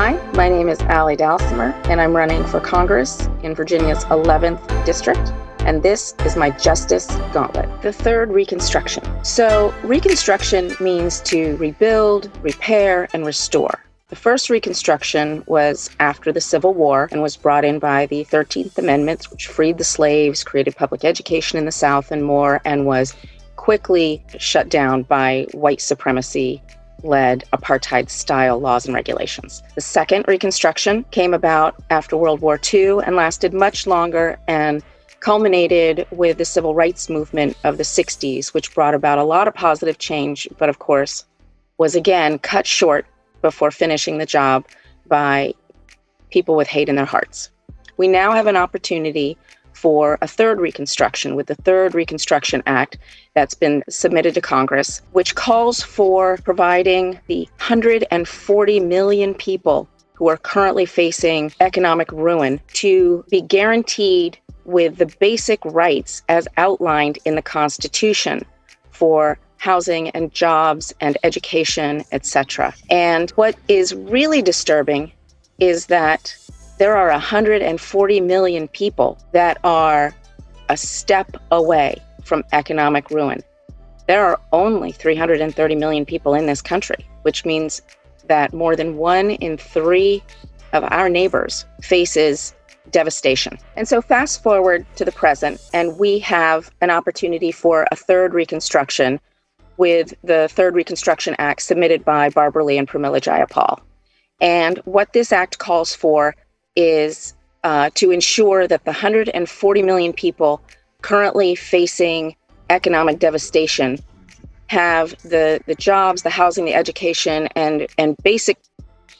Hi, my name is Dalsimer, and I'm running for Congress in Virginia's 11th district. And this is my Justice Gauntlet, the third Reconstruction. So Reconstruction means to rebuild, repair, and restore. The first Reconstruction was after the Civil War and was brought in by the 13th Amendment, which freed the slaves, created public education in the South and more, and was quickly shut down by white supremacy-led apartheid-style laws and regulations. The second Reconstruction came about after World War II and lasted much longer and culminated with the civil rights movement of the 60s, which brought about a lot of positive change, but of course was again cut short before finishing the job by people with hate in their hearts. We now have an opportunity for a third Reconstruction with the third Reconstruction Act that's been submitted to Congress, which calls for providing the 140 million people who are currently facing economic ruin to be guaranteed with the basic rights as outlined in the Constitution for housing and jobs and education, etc. And what is really disturbing is that there are 140 million people that are a step away from economic ruin. There are only 330 million people in this country, which means that more than 1 in 3 of our neighbors faces devastation. And so fast forward to the present, and we have an opportunity for a third Reconstruction with the third Reconstruction Act submitted by Barbara Lee and Pramila Jayapal. And what this act calls for is to ensure that the 140 million people currently facing economic devastation have the jobs, the housing, the education, and basic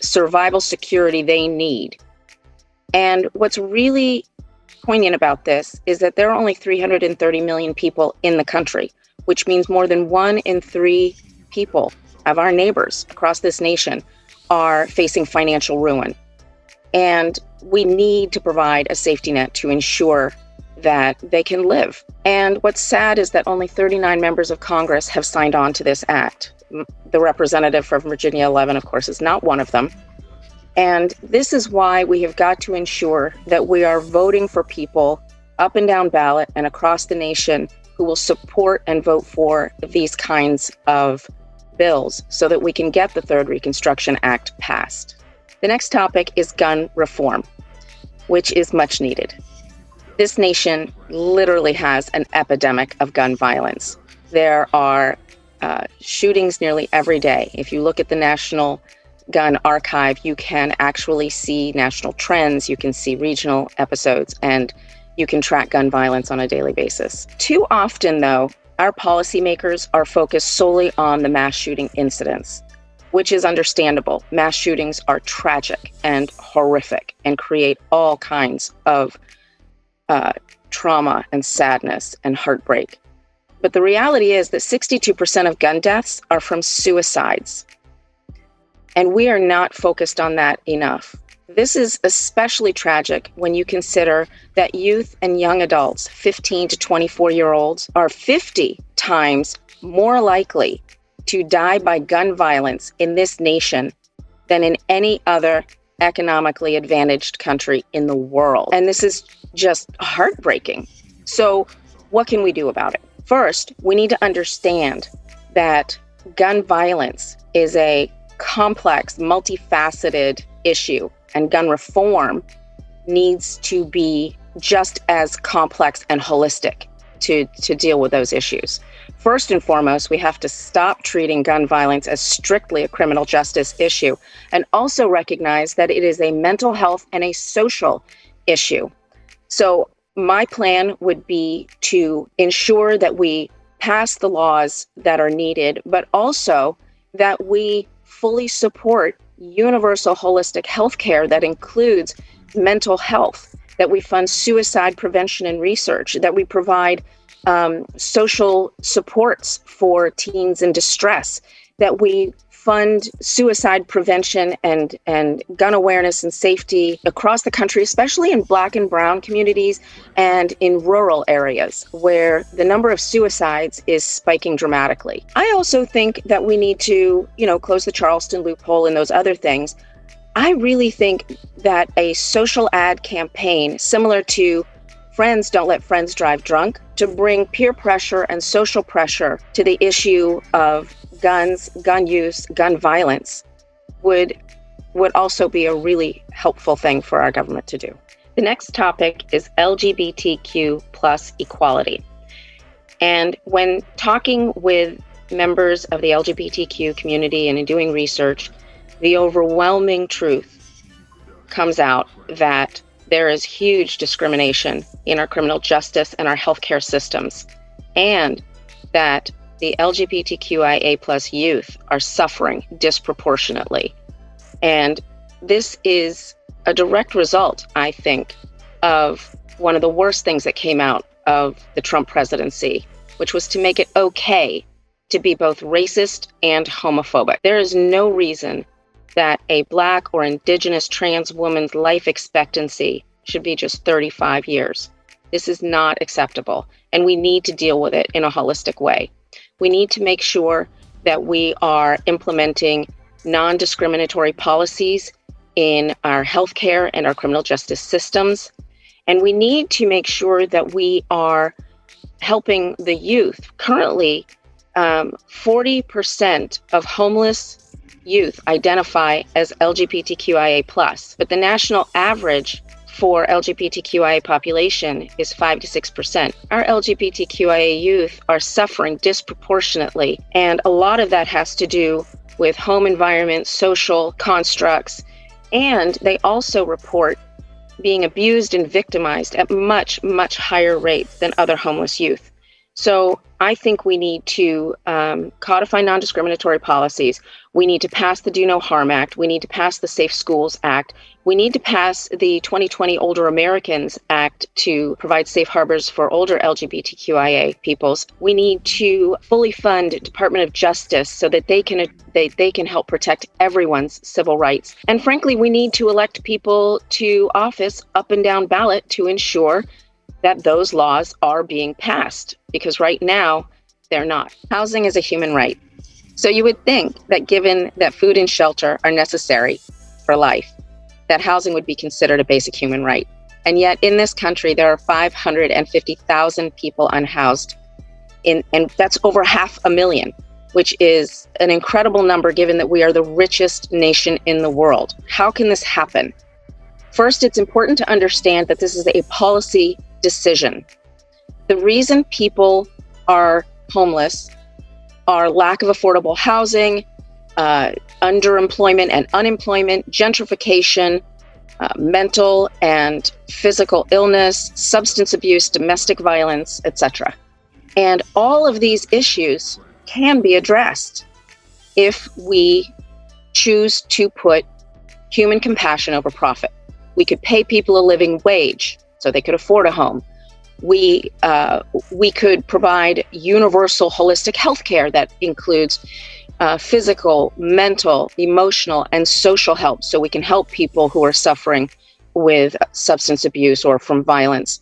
survival security they need. And what's really poignant about this is that there are only 330 million people in the country, which means more than 1 in 3 people of our neighbors across this nation are facing financial ruin. And we need to provide a safety net to ensure that they can live. And what's sad is that only 39 members of Congress have signed on to this act. The representative from Virginia 11, of course, is not one of them. And this is why we have got to ensure that we are voting for people up and down ballot and across the nation who will support and vote for these kinds of bills so that we can get the third Reconstruction Act passed. The next topic is gun reform, which is much needed. This nation literally has an epidemic of gun violence. There are shootings nearly every day. If you look at the National Gun Archive, you can actually see national trends, you can see regional episodes, and you can track gun violence on a daily basis. Too often, though, our policymakers are focused solely on the mass shooting incidents, which is understandable. Mass shootings are tragic and horrific and create all kinds of trauma and sadness and heartbreak. But the reality is that 62% of gun deaths are from suicides. And we are not focused on that enough. This is especially tragic when you consider that youth and young adults, 15 to 24-year-olds, are 50 times more likely to die by gun violence in this nation than in any other economically advantaged country in the world. And this is just heartbreaking. So what can we do about it? First, we need to understand that gun violence is a complex, multifaceted issue, and gun reform needs to be just as complex and holistic to deal with those issues. First and foremost, we have to stop treating gun violence as strictly a criminal justice issue and also recognize that it is a mental health and a social issue. So my plan would be to ensure that we pass the laws that are needed, but also that we fully support universal holistic health care that includes mental health, that we fund suicide prevention and research, that we provide social supports for teens in distress, that we fund suicide prevention and gun awareness and safety across the country, especially in Black and Brown communities and in rural areas where the number of suicides is spiking dramatically. I also think that we need to, close the Charleston loophole and those other things. I really think that a social ad campaign similar to Friends Don't Let Friends Drive Drunk, to bring peer pressure and social pressure to the issue of guns, gun use, gun violence would also be a really helpful thing for our government to do. The next topic is LGBTQ plus equality. And when talking with members of the LGBTQ community and in doing research, the overwhelming truth comes out that there is huge discrimination in our criminal justice and our healthcare systems, and that the LGBTQIA plus youth are suffering disproportionately. And this is a direct result, I think, of one of the worst things that came out of the Trump presidency, which was to make it okay to be both racist and homophobic. There is no reason that a Black or Indigenous trans woman's life expectancy should be just 35 years. This is not acceptable, and we need to deal with it in a holistic way. We need to make sure that we are implementing non-discriminatory policies in our healthcare and our criminal justice systems. And we need to make sure that we are helping the youth. Currently, 40% of homeless youth identify as LGBTQIA+, but the national average for LGBTQIA population is 5 to 6%. Our LGBTQIA youth are suffering disproportionately, and a lot of that has to do with home environment, social constructs, and they also report being abused and victimized at much, much higher rates than other homeless youth. So I think we need to codify non-discriminatory policies. We need to pass the Do No Harm Act. We need to pass the Safe Schools Act. We need to pass the 2020 Older Americans Act to provide safe harbors for older LGBTQIA peoples. We need to fully fund Department of Justice so that they can help protect everyone's civil rights. And frankly, we need to elect people to office up and down ballot to ensure that those laws are being passed, because right now they're not. Housing is a human right. So you would think that given that food and shelter are necessary for life, that housing would be considered a basic human right. And yet in this country, there are 550,000 people unhoused, and that's over 500,000, which is an incredible number given that we are the richest nation in the world. How can this happen? First, it's important to understand that this is a policy decision. The reason people are homeless are lack of affordable housing, underemployment and unemployment, gentrification, mental and physical illness, substance abuse, domestic violence, etc. And all of these issues can be addressed if we choose to put human compassion over profit. We could pay people a living wage so they could afford a home. We could provide universal holistic health care that includes physical, mental, emotional, and social help, so we can help people who are suffering with substance abuse or from violence.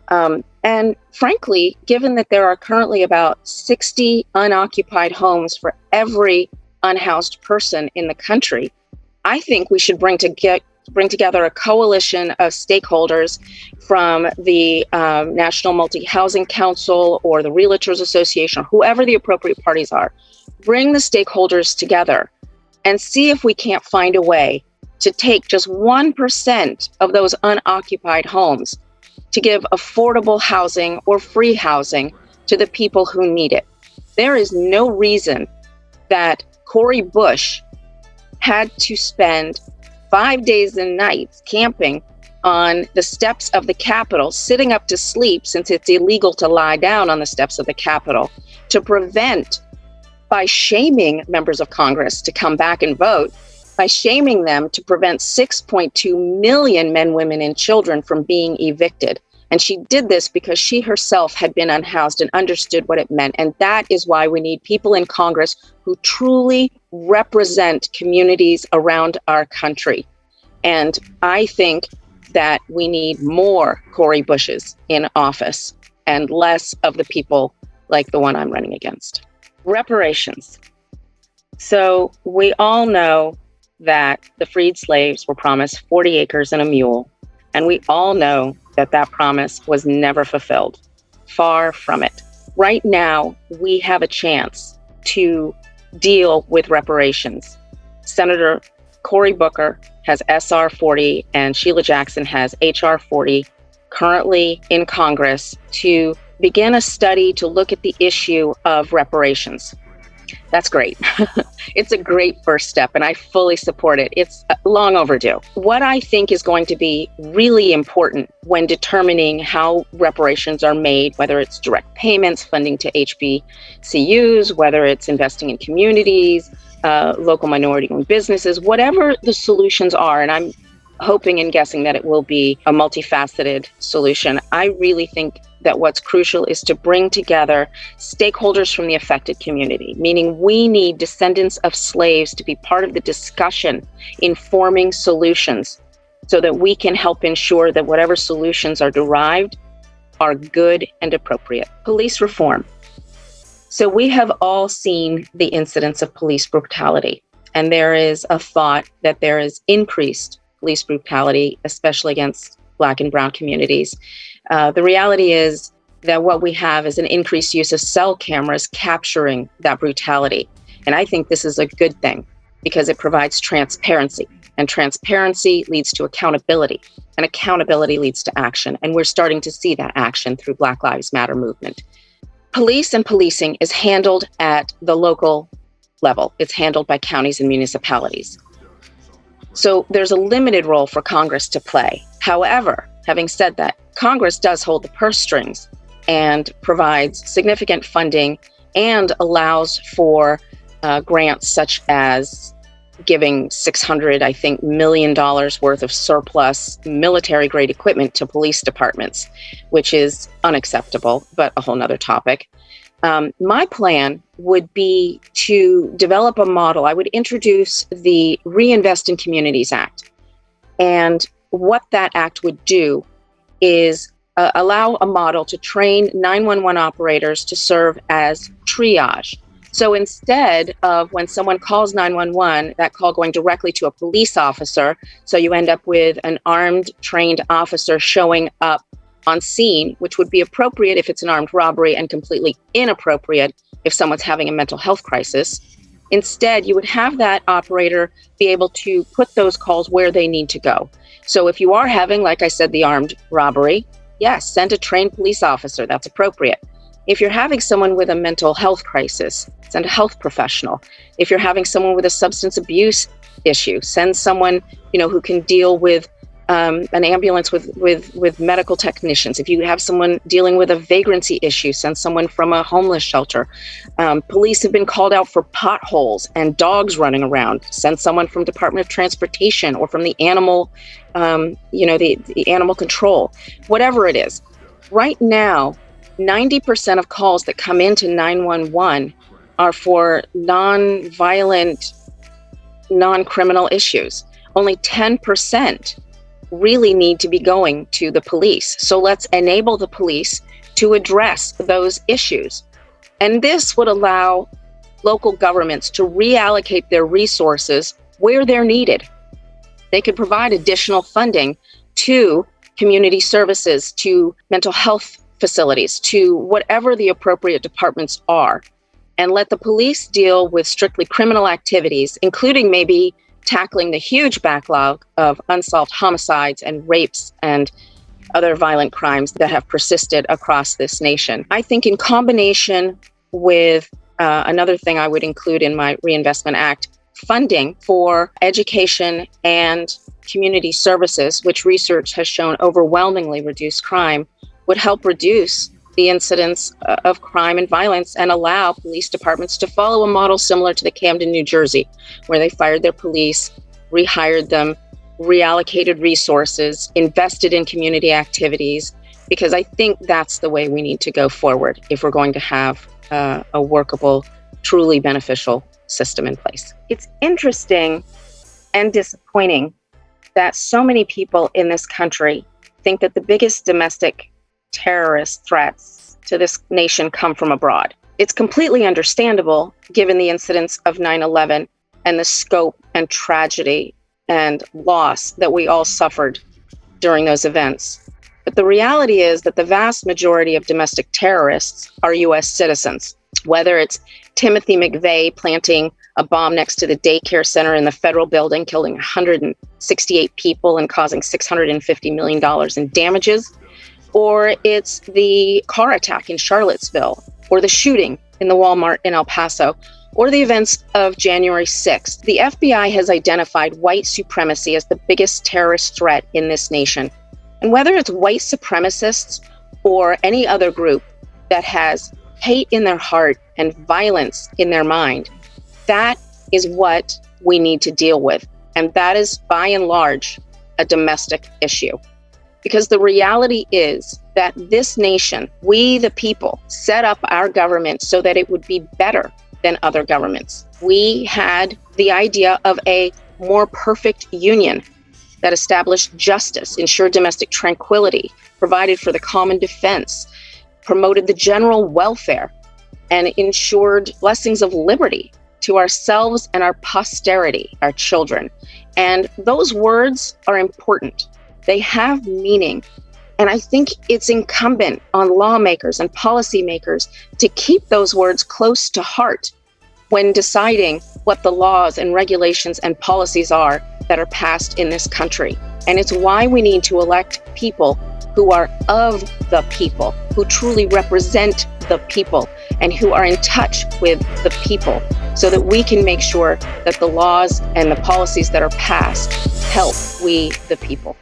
And frankly, given that there are currently about 60 unoccupied homes for every unhoused person in the country, I think we should bring together a coalition of stakeholders from the National Multi-Housing Council or the Realtors Association, or whoever the appropriate parties are. Bring the stakeholders together and see if we can't find a way to take just 1% of those unoccupied homes to give affordable housing or free housing to the people who need it. There is no reason that Cori Bush had to spend 5 days and nights camping on the steps of the Capitol, sitting up to sleep, since it's illegal to lie down on the steps of the Capitol, to prevent, by shaming members of Congress to come back and vote, by shaming them to prevent 6.2 million men, women, and children from being evicted. And she did this because she herself had been unhoused and understood what it meant. And that is why we need people in Congress who truly represent communities around our country. And I think that we need more Cori Bushes in office and less of the people like the one I'm running against. Reparations. So we all know that the freed slaves were promised 40 acres and a mule, and we all know that that promise was never fulfilled. Far from it. Right now, we have a chance to deal with reparations. Senator Cory Booker has SR 40 and Sheila Jackson has HR 40 currently in Congress to begin a study to look at the issue of reparations. That's great. It's a great first step, and I fully support it. It's long overdue. What I think is going to be really important when determining how reparations are made, whether it's direct payments, funding to HBCUs, whether it's investing in communities, local minority-owned businesses, whatever the solutions are, and I'm hoping and guessing that it will be a multifaceted solution. I really think that what's crucial is to bring together stakeholders from the affected community, meaning we need descendants of slaves to be part of the discussion in forming solutions so that we can help ensure that whatever solutions are derived are good and appropriate. Police reform. So we have all seen the incidents of police brutality, and there is a thought that there is increased police brutality, especially against Black and Brown communities. The reality is that what we have is an increased use of cell cameras capturing that brutality. And I think this is a good thing because it provides transparency, and transparency leads to accountability, and accountability leads to action. And we're starting to see that action through Black Lives Matter movement. Police and policing is handled at the local level. It's handled by counties and municipalities. So there's a limited role for Congress to play. However, having said that, Congress does hold the purse strings and provides significant funding and allows for grants such as giving $600 million worth of surplus military-grade equipment to police departments, which is unacceptable, but a whole nother topic. My plan would be to develop a model. I would introduce the Reinvest in Communities Act. And what that act would do is allow a model to train 911 operators to serve as triage. So instead of when someone calls 911, that call going directly to a police officer, so you end up with an armed, trained officer showing up on scene, which would be appropriate if it's an armed robbery and completely inappropriate if someone's having a mental health crisis. Instead, you would have that operator be able to put those calls where they need to go. So if you are having, like I said, the armed robbery, yes, send a trained police officer. That's appropriate. If you're having someone with a mental health crisis, send a health professional. If you're having someone with a substance abuse issue, send someone, who can deal with an ambulance with medical technicians. If you have someone dealing with a vagrancy issue, send someone from a homeless shelter. Police have been called out for potholes and dogs running around. Send someone from Department of Transportation or from the animal, the animal control, whatever it is. Right now, 90% of calls that come into 911 are for non-violent, non-criminal issues. Only 10% really need to be going to the police. So let's enable the police to address those issues. And this would allow local governments to reallocate their resources where they're needed. They could provide additional funding to community services, to mental health facilities, to whatever the appropriate departments are, and let the police deal with strictly criminal activities, including maybe tackling the huge backlog of unsolved homicides and rapes and other violent crimes that have persisted across this nation. I think in combination with another thing I would include in my Reinvestment Act, funding for education and community services, which research has shown overwhelmingly reduce crime, would help reduce the incidence of crime and violence and allow police departments to follow a model similar to the Camden, New Jersey, where they fired their police, rehired them, reallocated resources, invested in community activities, because I think that's the way we need to go forward if we're going to have a workable, truly beneficial system in place. It's interesting and disappointing that so many people in this country think that the biggest domestic terrorist threats to this nation come from abroad. It's completely understandable given the incidents of 9/11 and the scope and tragedy and loss that we all suffered during those events. But the reality is that the vast majority of domestic terrorists are U.S. citizens, whether it's Timothy McVeigh planting a bomb next to the daycare center in the federal building, killing 168 people and causing $650 million in damages, or it's the car attack in Charlottesville, or the shooting in the Walmart in El Paso, or the events of January 6th. The FBI has identified white supremacy as the biggest terrorist threat in this nation. And whether it's white supremacists or any other group that has hate in their heart and violence in their mind, that is what we need to deal with. And that is, by and large, a domestic issue. Because the reality is that this nation, we the people, set up our government so that it would be better than other governments. We had the idea of a more perfect union that established justice, ensured domestic tranquility, provided for the common defense, promoted the general welfare, and ensured blessings of liberty to ourselves and our posterity, our children. And those words are important. They have meaning. And I think it's incumbent on lawmakers and policymakers to keep those words close to heart when deciding what the laws and regulations and policies are that are passed in this country. And it's why we need to elect people who are of the people, who truly represent the people, and who are in touch with the people, so that we can make sure that the laws and the policies that are passed help we the people.